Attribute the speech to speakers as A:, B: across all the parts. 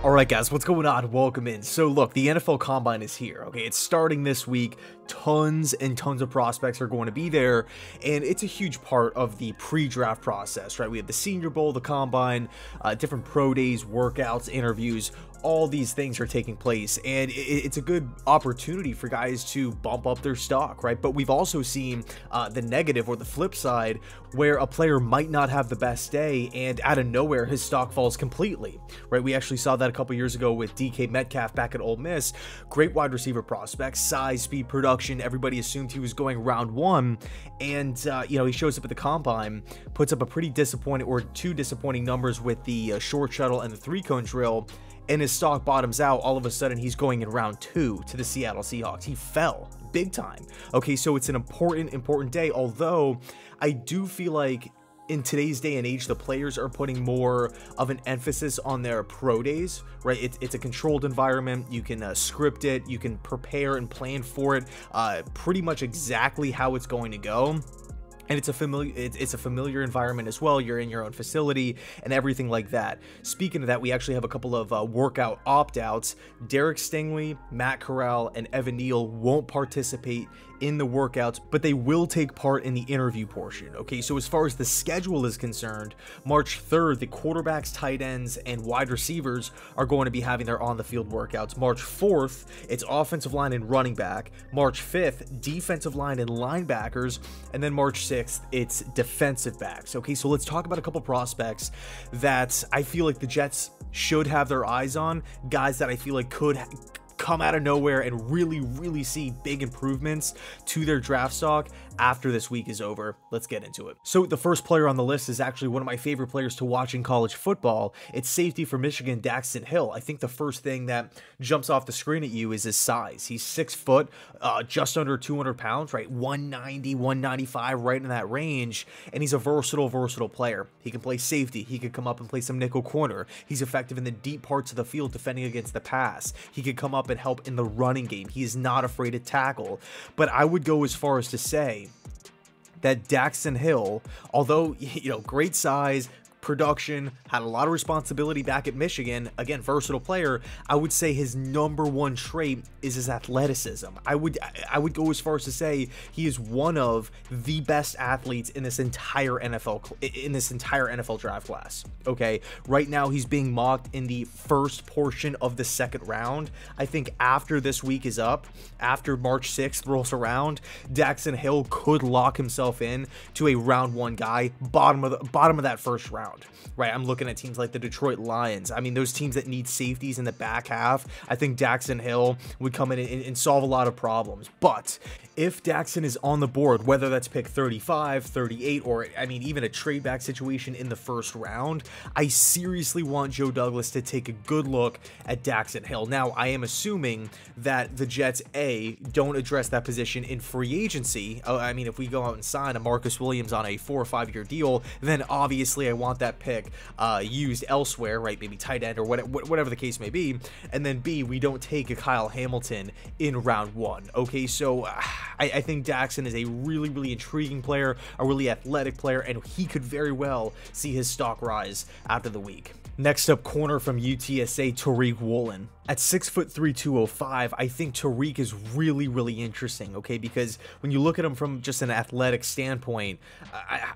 A: Alright guys, what's going on? Welcome in. So look, the NFL Combine is here, okay? It's starting this week. Tons and tons of prospects are going to be there, and it's a huge part of the pre-draft process, right? We have the Senior Bowl, the Combine, different pro days, workouts, interviews. All these things are taking place, and it's a good opportunity for guys to bump up their stock, right? But we've also seen the negative or the flip side where a player might not have the best day and out of nowhere his stock falls completely, right? We actually saw that a couple years ago with Metcalf back at Ole Miss. Great wide receiver prospect, size, speed, production. Everybody assumed he was going round one, and he shows up at the Combine, puts up a pretty disappointing or two disappointing numbers with the short shuttle and the three-cone drill, and his stock bottoms out. All of a sudden he's going in round 2 to the Seattle Seahawks. He fell big time. Okay, so it's an important day, although I do feel like in today's day and age, the players are putting more of an emphasis on their pro days, right? It's a controlled environment. You can script it, you can prepare and plan for it, pretty much exactly how it's going to go. And it's a familiar environment as well. You're in your own facility and everything like that. Speaking of that, we actually have a couple of workout opt-outs. Derek Stingley, Matt Corral, and Evan Neal won't participate in the workouts, but they will take part in the interview portion. Okay, so as far as the schedule is concerned, March 3rd, the quarterbacks, tight ends, and wide receivers are going to be having their on-the-field workouts. March 4th, it's offensive line and running back. March 5th, defensive line and linebackers. And then March 6th, it's defensive backs. Okay, so let's talk about a couple prospects that I feel like the Jets should have their eyes on, guys that I feel like could come out of nowhere and really see big improvements to their draft stock after this week is over. Let's get into it. So the first player on the list is actually one of my favorite players to watch in college football. It's safety for Michigan, Daxton Hill. I think the first thing that jumps off the screen at you is his size. He's 6 foot, just under 200 pounds, right? 190, 195, right in that range. And he's a versatile player. He can play safety. He could come up and play some nickel corner. He's effective in the deep parts of the field defending against the pass. He could come up and help in the running game. He is not afraid to tackle. But I would go as far as to say that Daxton Hill, although, great size, production, had a lot of responsibility back at Michigan, again, versatile player, I would say his number one trait is his athleticism. I would go as far as to say he is one of the best athletes in this entire NFL draft class. Okay, right now he's being mocked in the first portion of the second round. I think after this week is up, after March 6th rolls around, Daxton Hill could lock himself in to a round 1 guy, bottom of that first round. Right, I'm looking at teams like the Detroit Lions. I mean, those teams that need safeties in the back half, I think Daxton Hill would come in and solve a lot of problems. But if Daxton is on the board, whether that's pick 35, 38, or I mean, even a trade back situation in the first round, I seriously want Joe Douglas to take a good look at Daxton Hill. Now, I am assuming that the Jets, don't address that position in free agency. I mean, if we go out and sign a Marcus Williams on a 4 or 5 year deal, then obviously I want that pick used elsewhere, right? Maybe tight end or whatever the case may be. And then B, we don't take a Kyle Hamilton in round 1. Okay, so I think Daxton is a really intriguing player, a really athletic player, and he could very well see his stock rise after the week. Next up, corner from UTSA, Tariq Woolen. At 6'3", 205, I think Tariq is really interesting, okay? Because when you look at him from just an athletic standpoint,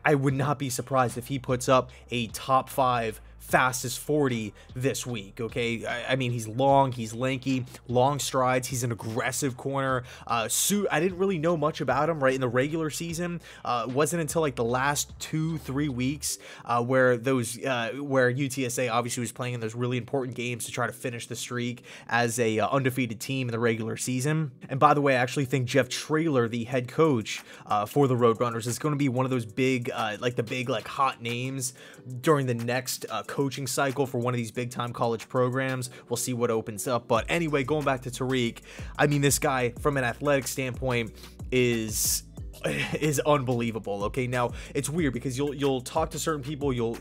A: I would not be surprised if he puts up a top 5 fastest 40 this week. Okay, I mean, he's long, he's lanky, long strides, he's an aggressive corner. I didn't really know much about him right in the regular season. It wasn't until like the last 2-3 weeks where UTSA obviously was playing in those really important games to try to finish the streak as a undefeated team in the regular season. And by the way, I actually think Jeff Traylor, the head coach for the Roadrunners, is going to be one of those big hot names during the next coaching cycle for one of these big time college programs. We'll see what opens up. But anyway, going back to Tariq, I mean, this guy from an athletic standpoint is unbelievable. Okay, now it's weird because you'll talk to certain people, you'll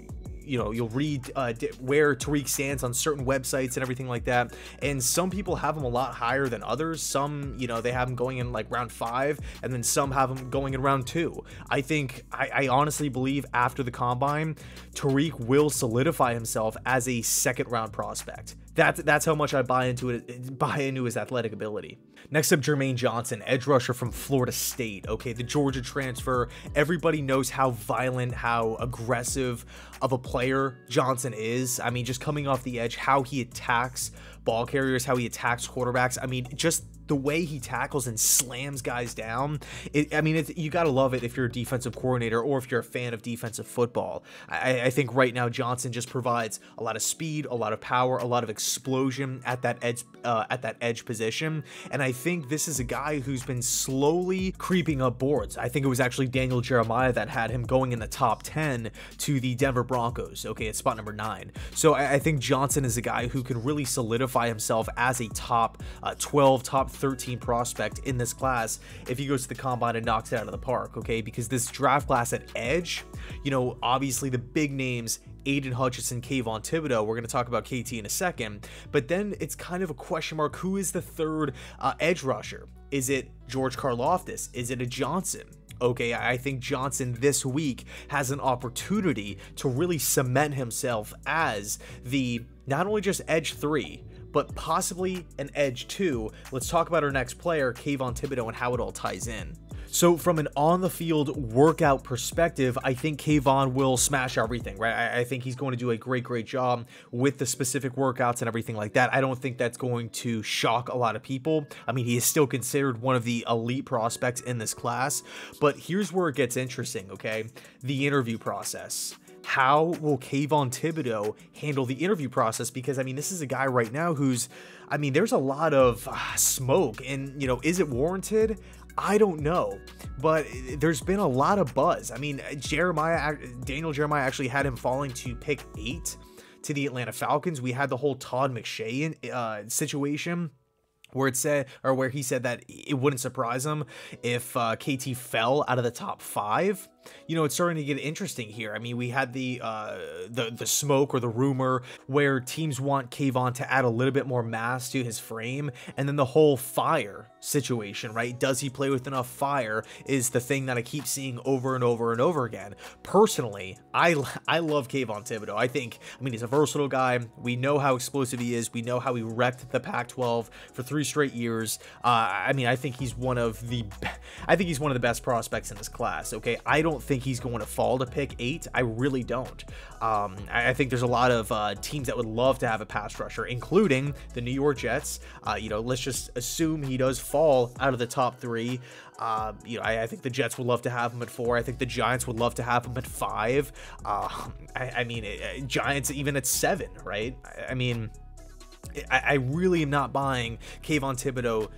A: read where Tariq stands on certain websites and everything like that, and some people have him a lot higher than others. Some, they have him going in like round 5, and then some have him going in round 2. I honestly believe after the Combine, Tariq will solidify himself as a second round prospect. That's how much I buy into his athletic ability. Next up, Jermaine Johnson, edge rusher from Florida State. Okay, the Georgia transfer. Everybody knows how violent, how aggressive of a player Johnson is. I mean, just coming off the edge, how he attacks ball carriers, how he attacks quarterbacks. I mean, just the way he tackles and slams guys down. You gotta love it if you're a defensive coordinator or if you're a fan of defensive football. I think right now Johnson just provides a lot of speed, a lot of power, a lot of explosion at that edge position. And I think this is a guy who's been slowly creeping up boards. I think it was actually Daniel Jeremiah that had him going in the top 10 to the Denver Broncos. Okay, at spot number 9. So I think Johnson is a guy who can really solidify himself as a top 12, top 13 prospect in this class if he goes to the combine and knocks it out of the park, okay? Because this draft class at edge, obviously the big names, Aiden Hutchinson, Kayvon Thibodeaux, we're going to talk about KT in a second, but then it's kind of a question mark. Who is the third edge rusher? Is it George Karloftis? Is it a Johnson? Okay, I think Johnson this week has an opportunity to really cement himself as the not only just edge 3, but possibly an edge 2. Let's talk about our next player, Kayvon Thibodeaux, and how it all ties in. So from an on-the-field workout perspective, I think Kayvon will smash everything, right? I think he's going to do a great job with the specific workouts and everything like that. I don't think that's going to shock a lot of people. I mean, he is still considered one of the elite prospects in this class, but here's where it gets interesting, okay? The interview process. How will Kayvon Thibodeaux handle the interview process? Because, I mean, this is a guy right now who's, I mean, there's a lot of smoke, and, is it warranted? I don't know, but there's been a lot of buzz. I mean, Daniel Jeremiah actually had him falling to pick 8 to the Atlanta Falcons. We had the whole Todd McShay situation, where he said that it wouldn't surprise him if KT fell out of the top 5. It's starting to get interesting here. I mean, we had the smoke or the rumor where teams want Kayvon to add a little bit more mass to his frame, and then the whole fire situation, right? Does he play with enough fire is the thing that I keep seeing over and over and over again. Personally, I love Kayvon Thibodeaux. I mean, he's a versatile guy. We know how explosive he is. We know how he wrecked the Pac-12 for 3 straight years. I mean, I think he's one of the best prospects in this class. Okay, I don't think he's going to fall to pick 8. I really don't. I think there's a lot of teams that would love to have a pass rusher, including the New York Jets. Let's just assume he does fall out of the top 3. I think the Jets would love to have him at 4. I think the Giants would love to have him at 5. Giants even at 7, right? I really am not buying Kayvon Thibodeaux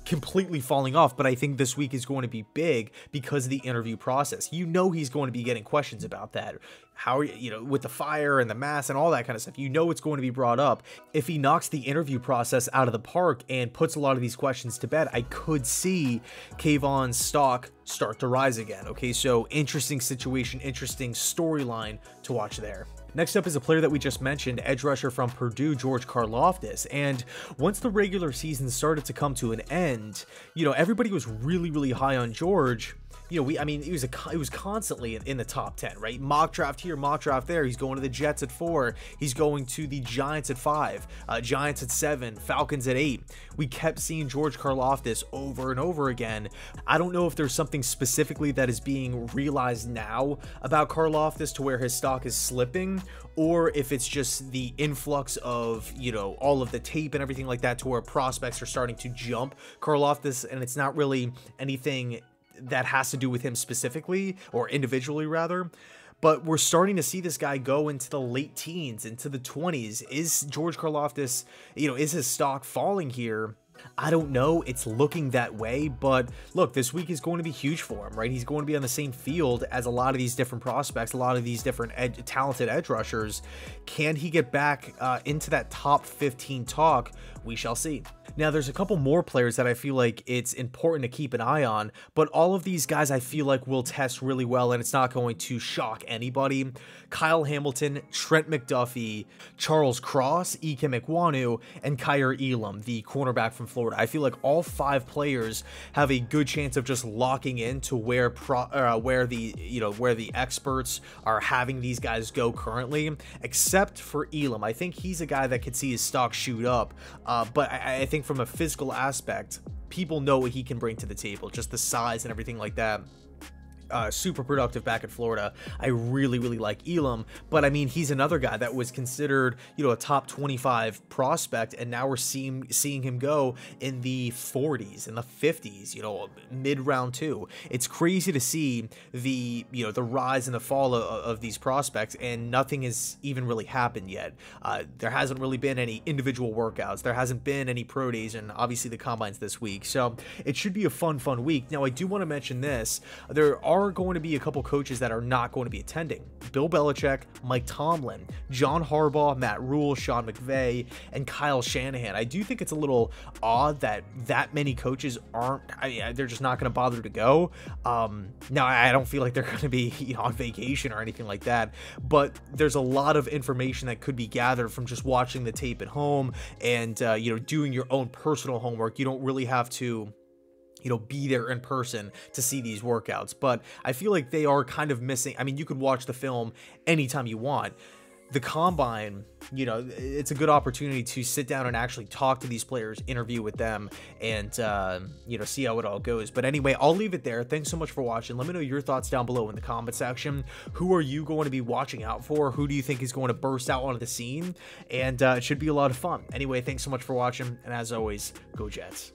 A: completely falling off, but I think this week is going to be big because of the interview process. He's going to be getting questions about that. How, with the fire and the mass and all that kind of stuff, it's going to be brought up. If he knocks the interview process out of the park and puts a lot of these questions to bed, I could see Kayvon's stock start to rise again. Okay, so interesting situation, interesting storyline to watch there. Next up is a player that we just mentioned, edge rusher from Purdue, George Karloftis. And once the regular season started to come to an end, everybody was really high on George. He was constantly in the top 10, right? Mock draft here, mock draft there. He's going to the Jets at 4. He's going to the Giants at 5, Giants at 7, Falcons at 8. We kept seeing George Karloftis over and over again. I don't know if there's something specifically that is being realized now about Karloftis to where his stock is slipping, or if it's just the influx of, all of the tape and everything like that to where prospects are starting to jump Karloftis, and it's not really anything that has to do with him specifically or individually rather, but we're starting to see this guy go into the late teens, into the 20s. Is George Karloftis, is his stock falling here? I don't know. It's looking that way, but look, this week is going to be huge for him, right? He's going to be on the same field as a lot of these different prospects, a lot of these different talented edge rushers. Can he get back into that top 15 talk? We shall see. Now, there's a couple more players that I feel like it's important to keep an eye on, but all of these guys I feel like will test really well, and it's not going to shock anybody. Kyle Hamilton, Trent McDuffie, Charles Cross, Ike Mekwonu, and Kyer Elam, the cornerback from from Florida. I feel like all 5 players have a good chance of just locking in to where the experts are having these guys go currently, except for Elam. I think he's a guy that could see his stock shoot up, but I think from a physical aspect, people know what he can bring to the table, just the size and everything like that. Super productive back in Florida. I really like Elam, but I mean, he's another guy that was considered, a top 25 prospect, and now we're seeing him go in the 40s, in the 50s, mid round 2. It's crazy to see the rise and the fall of these prospects, and nothing has even really happened yet. There hasn't really been any individual workouts. There hasn't been any pro days, and obviously the combines this week. So it should be a fun week. Now, I do want to mention this. There are going to be a couple coaches that are not going to be attending. Bill Belichick, Mike Tomlin, John Harbaugh, Matt Rule, Sean McVay, and Kyle Shanahan. I do think it's a little odd that many coaches aren't, they're just not going to bother to go. Now, I don't feel like they're going to be on vacation or anything like that, but there's a lot of information that could be gathered from just watching the tape at home and doing your own personal homework. You don't really have to be there in person to see these workouts, but I feel like they are kind of missing. I mean, you could watch the film anytime you want. The combine, it's a good opportunity to sit down and actually talk to these players, interview with them, and, see how it all goes. But anyway, I'll leave it there. Thanks so much for watching. Let me know your thoughts down below in the comment section. Who are you going to be watching out for? Who do you think is going to burst out onto the scene? And it should be a lot of fun. Anyway, thanks so much for watching. And as always, go Jets.